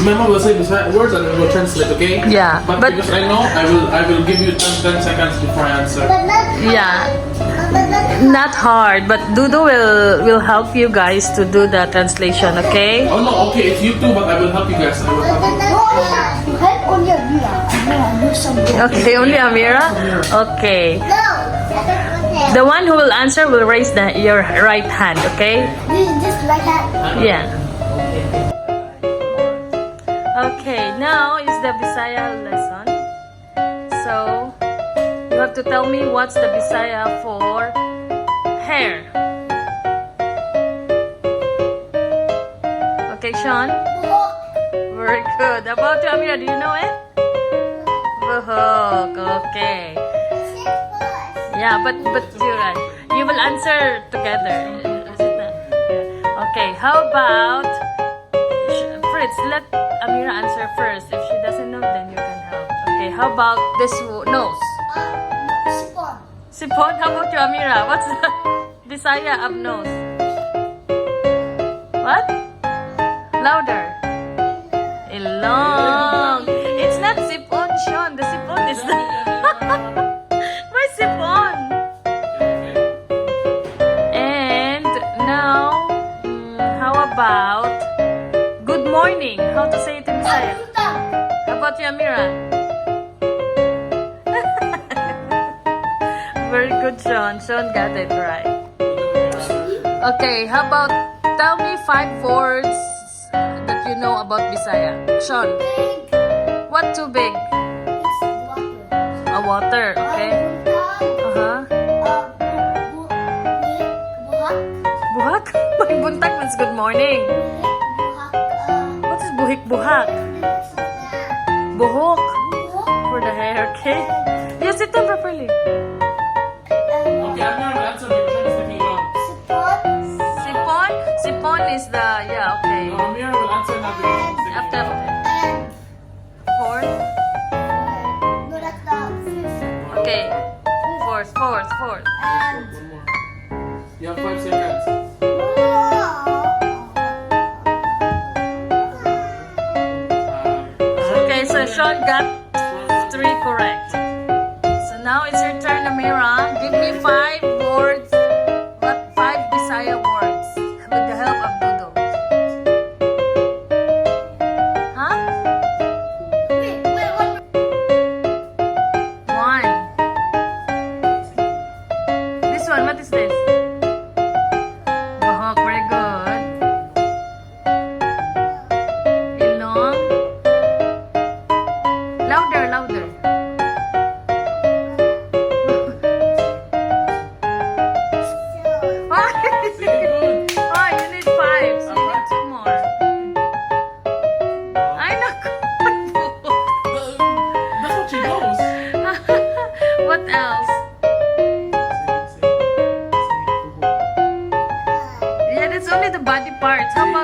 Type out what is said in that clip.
My mom will say beside words and I will translate, okay? Yeah, But, but- because I know, I will give you 10 seconds before I answer. Yeah. Not hard, but Dudu will help you guys to do the translation, okay? Oh no, okay, it's you too, but I will help you guys. I will help you. Help only Amira. No, do something. Okay, only Amira? Okay. The one who will answer will raise your right hand, okay? This right hand. Yeah. Okay, now is the Bisaya lesson. So, you have to tell me what's the Bisaya for hair. Okay, Sean? Very good. About you, Amira, do you know it? Buhok. Okay. Yeah, but you're right. You will answer together. Is it not? Yeah. Okay, how about Fritz? Let Amira answer first. If she doesn't know, then you can help. Okay, how about this nose? Sipon. Sipon? How about you, Amira? What's the Bisaya of nose? What? Louder. Ilong. It's not sipon, Sean. The sipon is the... Why sipon? And now, how about good morning? How to say it in Bisaya? How about you, Amira? Very good, Sean. Sean got it right. Okay, how about tell me 5 words that you know about Bisaya? Sean, what too big? A water, okay? Uh-huh. Buhak? My buntag means good morning. What is buhik-buhak? Buhok for the hair, okay? You sit down properly. Okay, I'm gonna answer because I'm taking long. Sipon? Sipon is the, yeah, okay. No, Amira will answer now because she's taking After long. 4? Okay. Fourth. One more. You have 5 seconds. Okay, so Sean got 3 correct. So now it's your turn, Amira. Give me 5 words. What 5 Bisaya words with the help of Dudu? Huh? 1. This one, what is this? Buhok, very good. Ilong. Louder. Why? Oh, you need 5. So you need 2 more. Ay, naku. That's what she knows. What else? Yeah, that's only the body parts. How about